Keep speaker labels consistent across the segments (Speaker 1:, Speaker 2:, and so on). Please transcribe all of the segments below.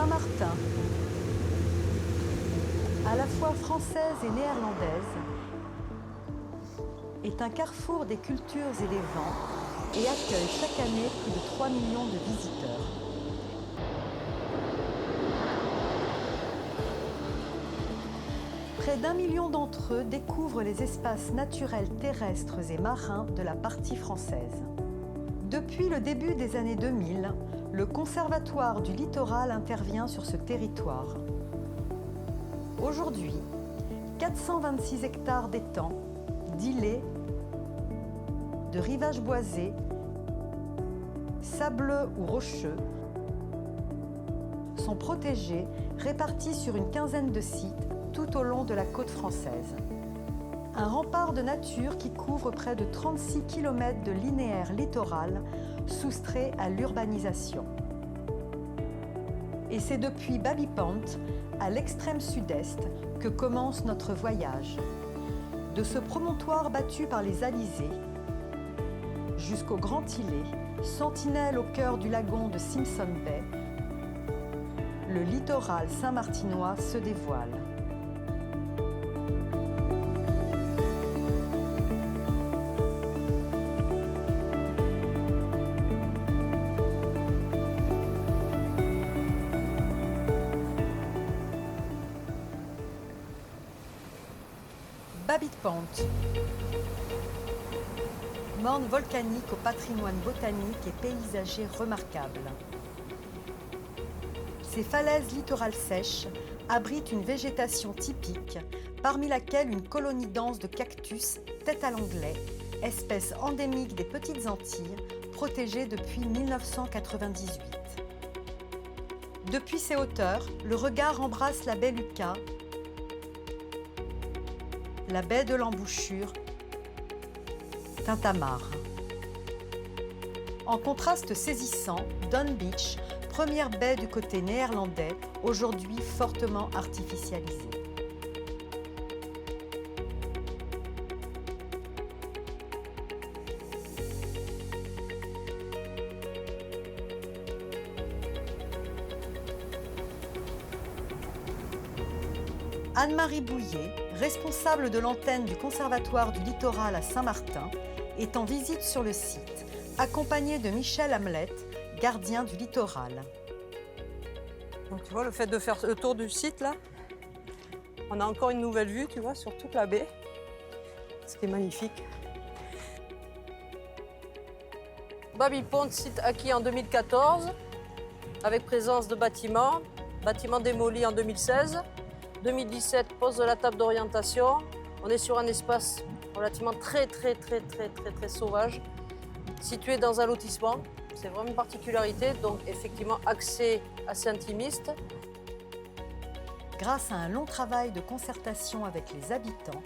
Speaker 1: Saint-Martin, à la fois française et néerlandaise, est un carrefour des cultures et des vents et accueille chaque année plus de 3 millions de visiteurs. Près d'1 million d'entre eux découvrent les espaces naturels terrestres et marins de la partie française. Depuis le début des années 2000, le Conservatoire du littoral intervient sur ce territoire. Aujourd'hui, 426 hectares d'étangs, d'îlets, de rivages boisés, sableux ou rocheux, sont protégés, répartis sur une quinzaine de sites tout au long de la côte française. Un rempart de nature qui couvre près de 36 km de linéaire littoral soustrait à l'urbanisation. Et c'est depuis Baby Point, à l'extrême sud-est, que commence notre voyage. De ce promontoire battu par les alizés jusqu'au Grand Îlet, sentinelle au cœur du lagon de Simpson Bay, le littoral saint-martinois se dévoile. Baby Point, morne volcanique au patrimoine botanique et paysager remarquable. Ces falaises littorales sèches abritent une végétation typique, parmi laquelle une colonie dense de cactus tête à l'anglais, espèce endémique des Petites Antilles, protégée depuis 1998. Depuis ses hauteurs, le regard embrasse la baie Lucas, la baie de l'Embouchure, Tintamarre. En contraste saisissant, Don Beach, première baie du côté néerlandais, aujourd'hui fortement artificialisée. Anne-Marie Bouillet, responsable de l'antenne du Conservatoire du littoral à Saint-Martin, est en visite sur le site, accompagnée de Michel Hamlet, gardien du littoral.
Speaker 2: Donc tu vois, le fait de faire le tour du site là, on a encore une nouvelle vue, tu vois, sur toute la baie, ce qui est magnifique. Baby Point, site acquis en 2014, avec présence de bâtiments démolis en 2016. 2017, pose de la table d'orientation. On est sur un espace relativement très sauvage, situé dans un lotissement. C'est vraiment une particularité, donc effectivement accès assez intimiste.
Speaker 1: Grâce à un long travail de concertation avec les habitants,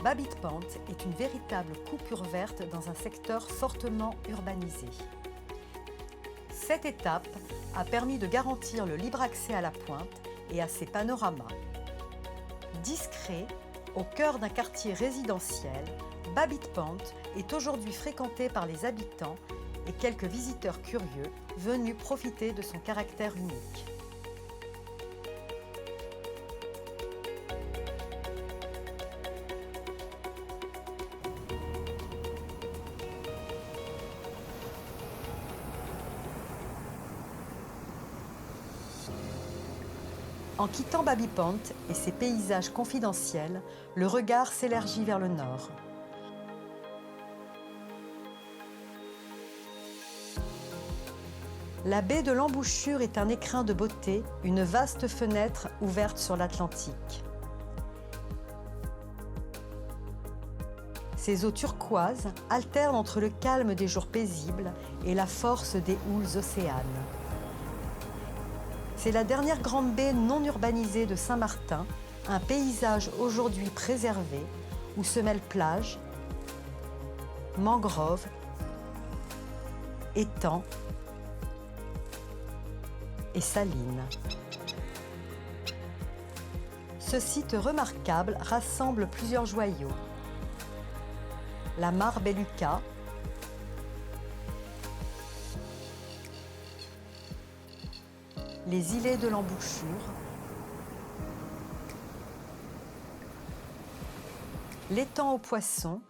Speaker 1: Baby Point est une véritable coupure verte dans un secteur fortement urbanisé. Cette étape a permis de garantir le libre accès à la pointe et à ses panoramas. Discret, au cœur d'un quartier résidentiel, Baby Point est aujourd'hui fréquenté par les habitants et quelques visiteurs curieux venus profiter de son caractère unique. En quittant Baby Point et ses paysages confidentiels, le regard s'élargit vers le nord. La baie de l'Embouchure est un écrin de beauté, une vaste fenêtre ouverte sur l'Atlantique. Ses eaux turquoises alternent entre le calme des jours paisibles et la force des houles océanes. C'est la dernière grande baie non urbanisée de Saint-Martin, un paysage aujourd'hui préservé où se mêlent plages, mangroves, étangs et salines. Ce site remarquable rassemble plusieurs joyaux. La mare baie Lucas, les îlets de l'embouchure, l'étang aux poissons,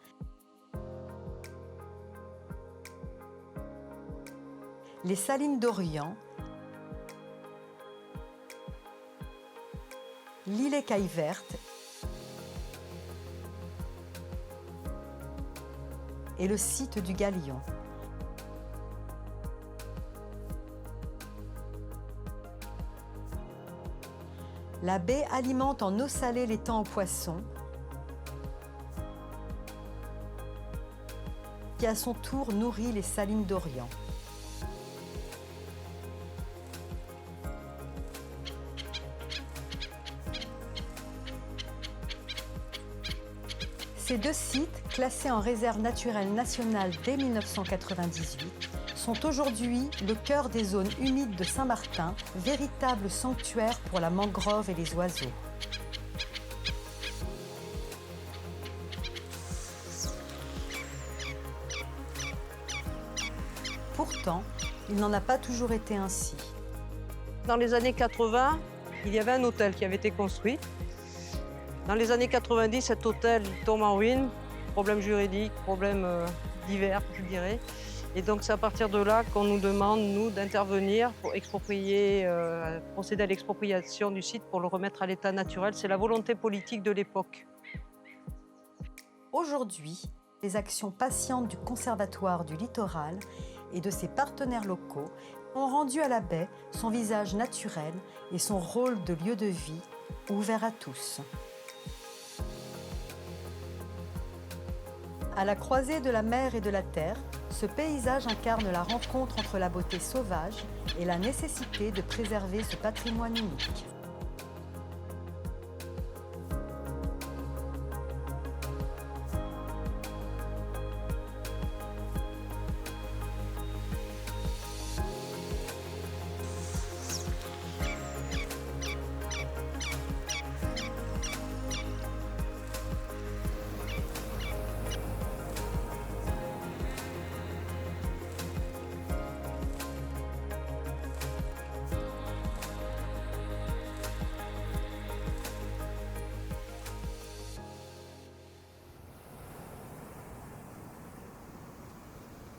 Speaker 1: les salines d'Orient, l'île Écaille Verte et le site du Galion. La baie alimente en eau salée l'étang aux poissons, qui à son tour nourrit les salines d'Orient. Ces deux sites, classés en réserve naturelle nationale dès 1998, sont aujourd'hui le cœur des zones humides de Saint-Martin, véritable sanctuaire pour la mangrove et les oiseaux. Pourtant, il n'en a pas toujours été ainsi.
Speaker 2: Dans les années 80, il y avait un hôtel qui avait été construit. Dans les années 90, cet hôtel tombe en ruine, problème juridique, problème divers, je dirais. Et donc c'est à partir de là qu'on nous demande, nous, d'intervenir pour exproprier, procéder à l'expropriation du site pour le remettre à l'état naturel. C'est la volonté politique de l'époque.
Speaker 1: Aujourd'hui, les actions patientes du Conservatoire du littoral et de ses partenaires locaux ont rendu à la baie son visage naturel et son rôle de lieu de vie ouvert à tous. À la croisée de la mer et de la terre, ce paysage incarne la rencontre entre la beauté sauvage et la nécessité de préserver ce patrimoine unique.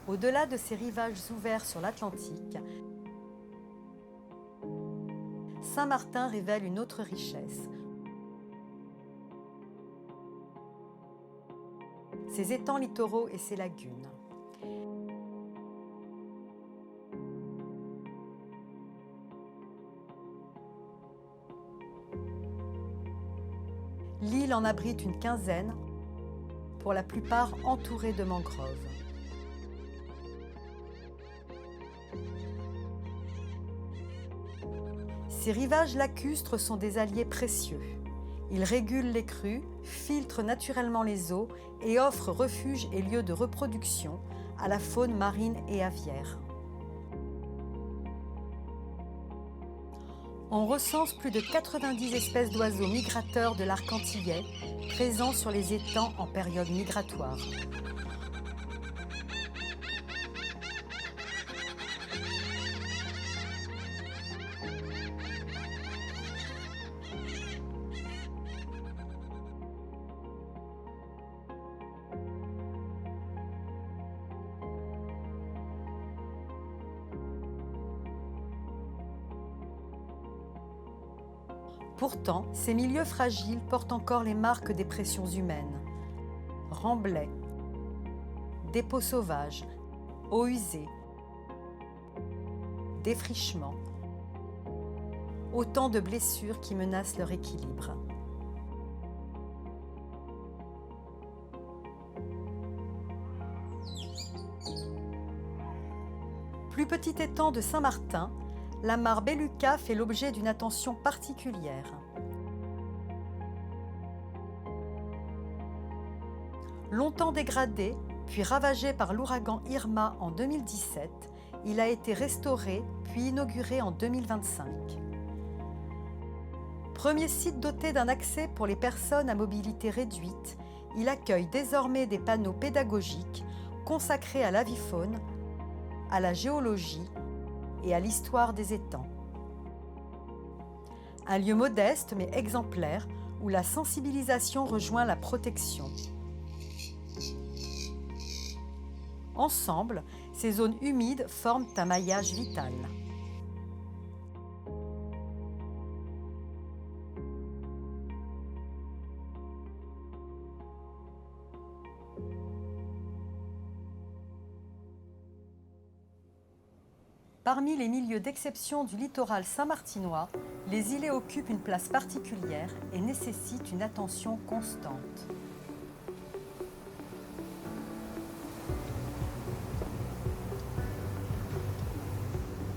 Speaker 1: Au-delà de ces rivages ouverts sur l'Atlantique, Saint-Martin révèle une autre richesse. Ses étangs littoraux et ses lagunes. L'île en abrite une quinzaine, pour la plupart entourée de mangroves. Ces rivages lacustres sont des alliés précieux. Ils régulent les crues, filtrent naturellement les eaux et offrent refuge et lieu de reproduction à la faune marine et aviaire. On recense plus de 90 espèces d'oiseaux migrateurs de l'arc antillais présents sur les étangs en période migratoire. Pourtant, ces milieux fragiles portent encore les marques des pressions humaines. Remblais, dépôts sauvages, eaux usées, défrichements. Autant de blessures qui menacent leur équilibre. Plus petit étang de Saint-Martin, la mare Belluca fait l'objet d'une attention particulière. Longtemps dégradé, puis ravagé par l'ouragan Irma en 2017, il a été restauré puis inauguré en 2025. Premier site doté d'un accès pour les personnes à mobilité réduite, il accueille désormais des panneaux pédagogiques consacrés à l'avifaune, à la géologie et à l'histoire des étangs. Un lieu modeste mais exemplaire où la sensibilisation rejoint la protection. Ensemble, ces zones humides forment un maillage vital. Parmi les milieux d'exception du littoral saint-martinois, les îlets occupent une place particulière et nécessitent une attention constante.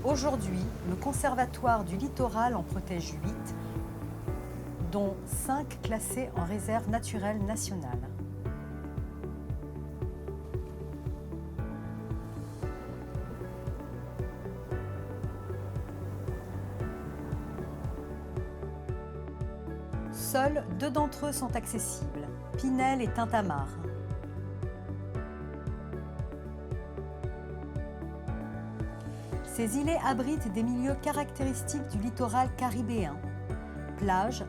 Speaker 1: Aujourd'hui, le Conservatoire du littoral en protège 8, dont 5 classés en réserve naturelle nationale. Seuls 2 d'entre eux sont accessibles, Pinel et Tintamarre. Ces îlets abritent des milieux caractéristiques du littoral caribéen, plages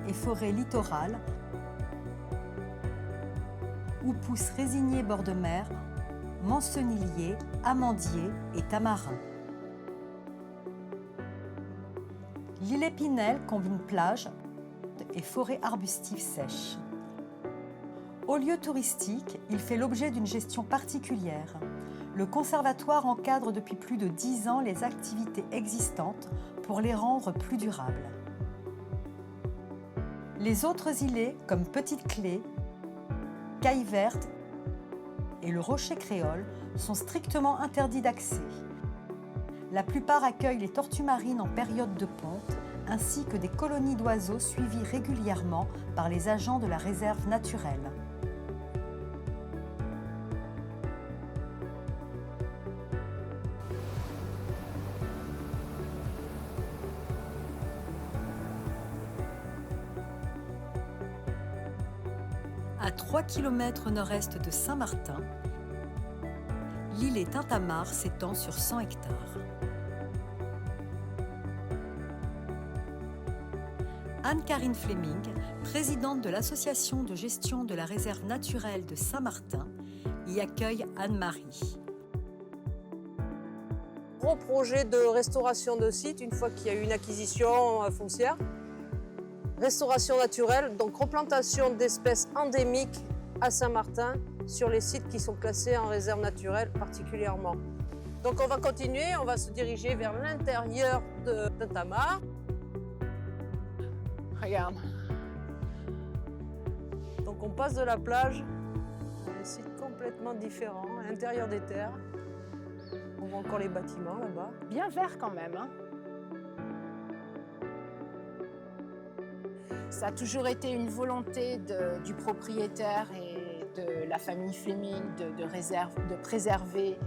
Speaker 1: et forêts littorales, où poussent résiniers bord de mer, mancenilliers, amandiers et tamarins. L'îlet Pinel combine plage et forêt arbustive sèche. Au lieu touristique, il fait l'objet d'une gestion particulière. Le Conservatoire encadre depuis plus de 10 ans les activités existantes pour les rendre plus durables. Les autres îlets, comme Petite Clé, Caille Verte et le Rocher Créole, sont strictement interdits d'accès. La plupart accueillent les tortues marines en période de ponte, ainsi que des colonies d'oiseaux suivies régulièrement par les agents de la réserve naturelle. À 3 km au nord-est de Saint-Martin, l'îlet Tintamarre s'étend sur 100 hectares. Anne-Carine Fleming, présidente de l'association de gestion de la réserve naturelle de Saint-Martin, y accueille Anne-Marie.
Speaker 2: Gros projet de restauration de site une fois qu'il y a eu une acquisition foncière. Restauration naturelle, donc replantation d'espèces endémiques à Saint-Martin sur les sites qui sont classés en réserve naturelle particulièrement. Donc on va continuer, on va se diriger vers l'intérieur de Tintamarre. Regarde. Donc on passe de la plage à un site complètement différent, à l'intérieur des terres. On voit encore les bâtiments là-bas.
Speaker 3: Bien vert quand même, hein. Ça a toujours été une volonté du propriétaire et de la famille Fleming de préserver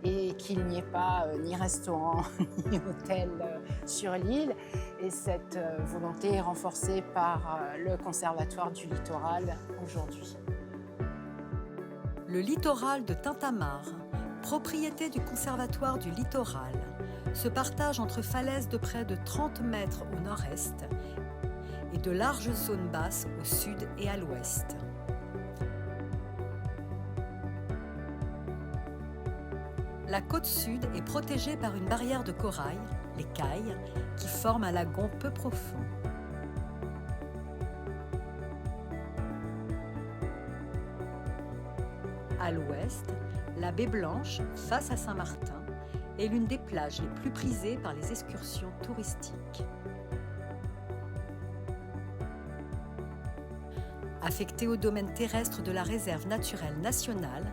Speaker 3: et qu'il n'y ait pas ni restaurant ni hôtel sur l'île. Et cette volonté est renforcée par le Conservatoire du littoral aujourd'hui.
Speaker 1: Le littoral de Tintamarre, propriété du Conservatoire du littoral, se partage entre falaises de près de 30 mètres au nord-est et de larges zones basses au sud et à l'ouest. La côte sud est protégée par une barrière de corail, les cailles, qui forment un lagon peu profond. À l'ouest, la baie Blanche, face à Saint-Martin, est l'une des plages les plus prisées par les excursions touristiques. Affectée au domaine terrestre de la réserve naturelle nationale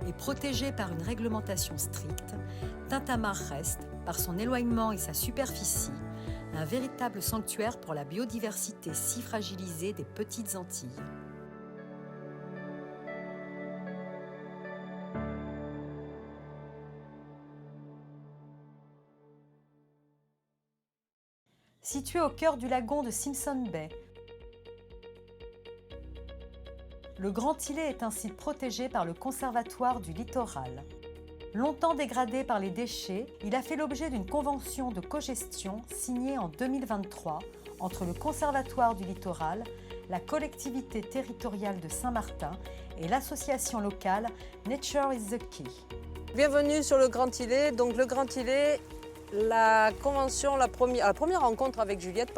Speaker 1: et protégée par une réglementation stricte, Tintamarre reste, par son éloignement et sa superficie, un véritable sanctuaire pour la biodiversité si fragilisée des Petites Antilles. Situé au cœur du lagon de Simpson Bay, le Grand Îlet est un site protégé par le Conservatoire du littoral. Longtemps dégradé par les déchets, il a fait l'objet d'une convention de cogestion signée en 2023 entre le Conservatoire du littoral, la collectivité territoriale de Saint-Martin et l'association locale Nature is the Key.
Speaker 2: Bienvenue sur le Grand Îlet. Donc le Grand Îlet, la première rencontre avec Juliette,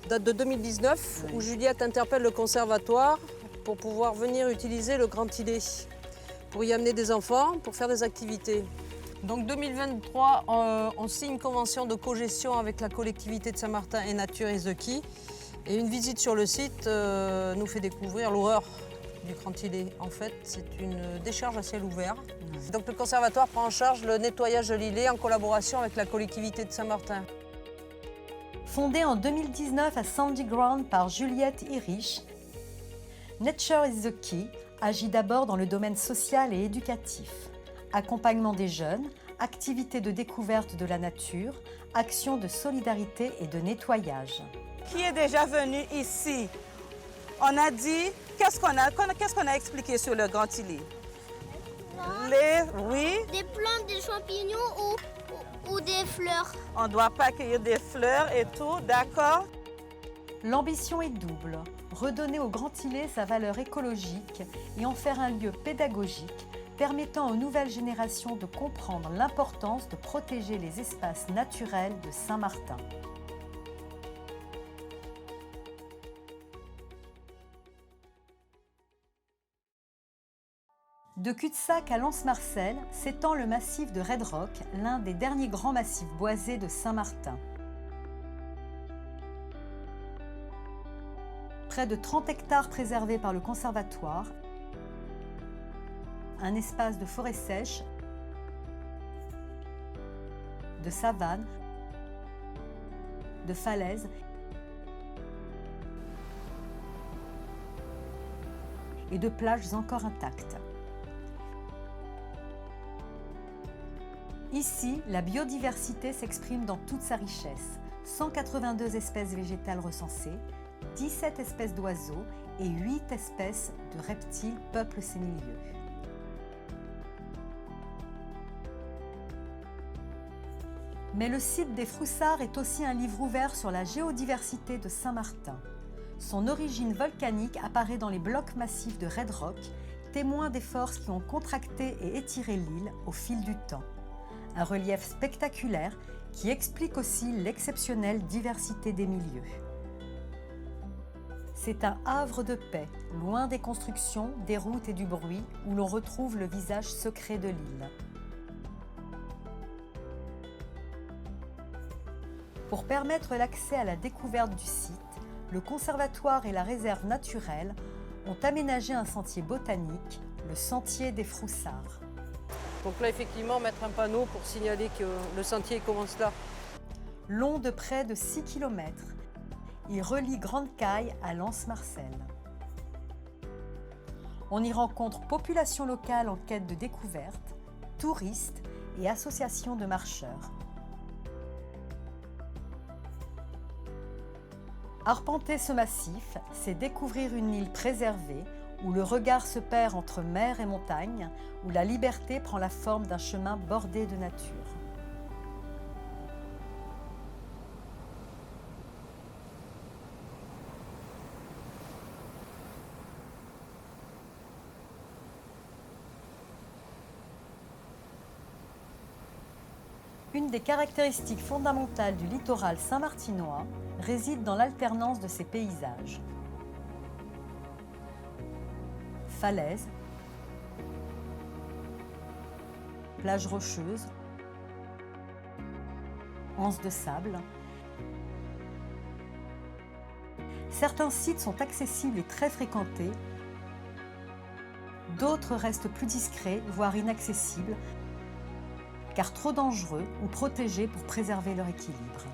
Speaker 2: date de 2019, où Juliette interpelle le conservatoire pour pouvoir venir utiliser le Grand Îlet, pour y amener des enfants, pour faire des activités. Donc 2023, on signe une convention de cogestion avec la collectivité de Saint-Martin et Nature is the Key. Et une visite sur le site nous fait découvrir l'horreur du Grand Îlet. En fait, c'est une décharge à ciel ouvert. Donc le conservatoire prend en charge le nettoyage de l'îlet en collaboration avec la collectivité de Saint-Martin.
Speaker 1: Fondée en 2019 à Sandy Ground par Juliette Irish, Nature is the Key agit d'abord dans le domaine social et éducatif. Accompagnement des jeunes, activités de découverte de la nature, actions de solidarité et de nettoyage.
Speaker 4: Qui est déjà venu ici? On a dit, qu'est-ce qu'on a expliqué sur le Grand Îlet? Oui.
Speaker 5: Des plantes, des champignons ou des fleurs.
Speaker 4: On ne doit pas cueillir des fleurs et tout, d'accord?
Speaker 1: L'ambition est double, redonner au Grand Îlet sa valeur écologique et en faire un lieu pédagogique permettant aux nouvelles générations de comprendre l'importance de protéger les espaces naturels de Saint-Martin. De Cul-de-Sac à Lens-Marcel s'étend le massif de Red Rock, l'un des derniers grands massifs boisés de Saint-Martin. Près de 30 hectares préservés par le conservatoire, un espace de forêt sèche, de savane, de falaises et de plages encore intactes. Ici, la biodiversité s'exprime dans toute sa richesse. 182 espèces végétales recensées, 17 espèces d'oiseaux et 8 espèces de reptiles peuplent ces milieux. Mais le site des Froussards est aussi un livre ouvert sur la géodiversité de Saint-Martin. Son origine volcanique apparaît dans les blocs massifs de Red Rock, témoins des forces qui ont contracté et étiré l'île au fil du temps. Un relief spectaculaire qui explique aussi l'exceptionnelle diversité des milieux. C'est un havre de paix, loin des constructions, des routes et du bruit, où l'on retrouve le visage secret de l'île. Pour permettre l'accès à la découverte du site, le conservatoire et la réserve naturelle ont aménagé un sentier botanique, le sentier des Froussards.
Speaker 2: Donc là, effectivement, mettre un panneau pour signaler que le sentier commence là.
Speaker 1: Long de près de 6 km, il relie Grande-Caille à Lens-Marcel. On y rencontre population locale en quête de découverte, touristes et associations de marcheurs. Arpenter ce massif, c'est découvrir une île préservée où le regard se perd entre mer et montagne, où la liberté prend la forme d'un chemin bordé de nature. Une des caractéristiques fondamentales du littoral saint-martinois réside dans l'alternance de ses paysages. Falaises, plages rocheuses, anses de sable. Certains sites sont accessibles et très fréquentés, d'autres restent plus discrets, voire inaccessibles, car trop dangereux ou protégés pour préserver leur équilibre.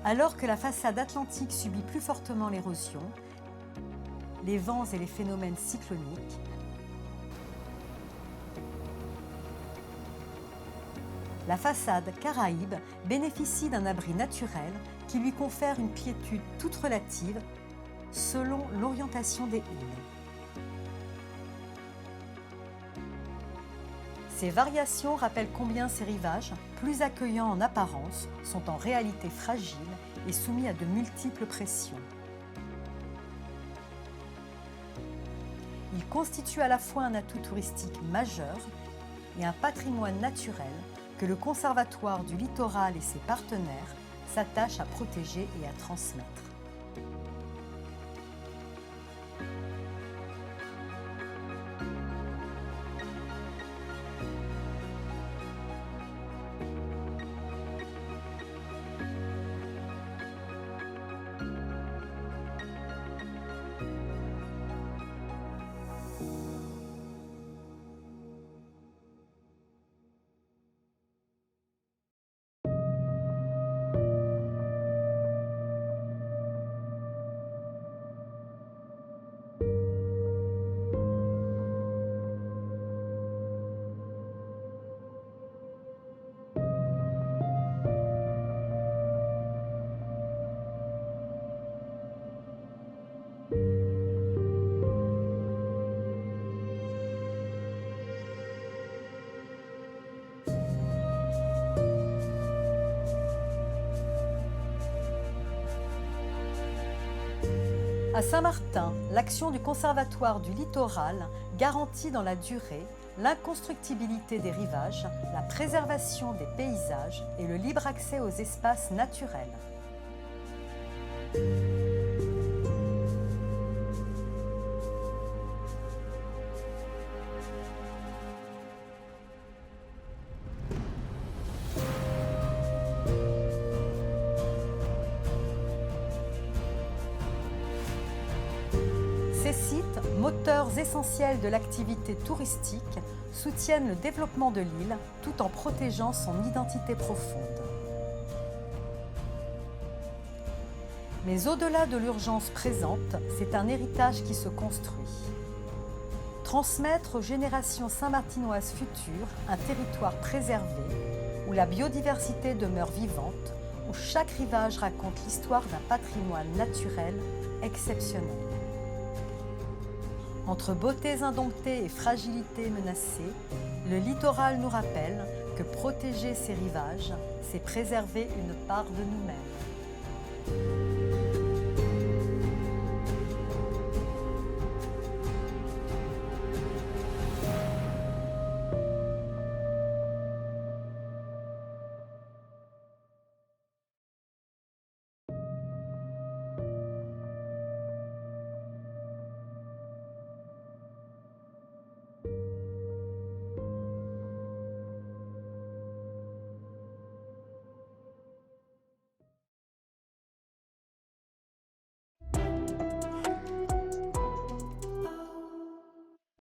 Speaker 1: Alors que la façade atlantique subit plus fortement l'érosion, les vents et les phénomènes cycloniques, La façade Caraïbe bénéficie d'un abri naturel qui lui confère une quiétude toute relative selon l'orientation des îles. Ces variations rappellent combien ces rivages, plus accueillants en apparence, sont en réalité fragiles et soumis à de multiples pressions. Ils constituent à la fois un atout touristique majeur et un patrimoine naturel que le Conservatoire du littoral et ses partenaires s'attachent à protéger et à transmettre. À Saint-Martin, l'action du Conservatoire du littoral garantit dans la durée l'inconstructibilité des rivages, la préservation des paysages et le libre accès aux espaces naturels. Ces sites, moteurs essentiels de l'activité touristique, soutiennent le développement de l'île tout en protégeant son identité profonde. Mais au-delà de l'urgence présente, c'est un héritage qui se construit. Transmettre aux générations saint-martinoises futures un territoire préservé, où la biodiversité demeure vivante, où chaque rivage raconte l'histoire d'un patrimoine naturel exceptionnel. Entre beautés indomptées et fragilités menacées, le littoral nous rappelle que protéger ses rivages, c'est préserver une part de nous-mêmes.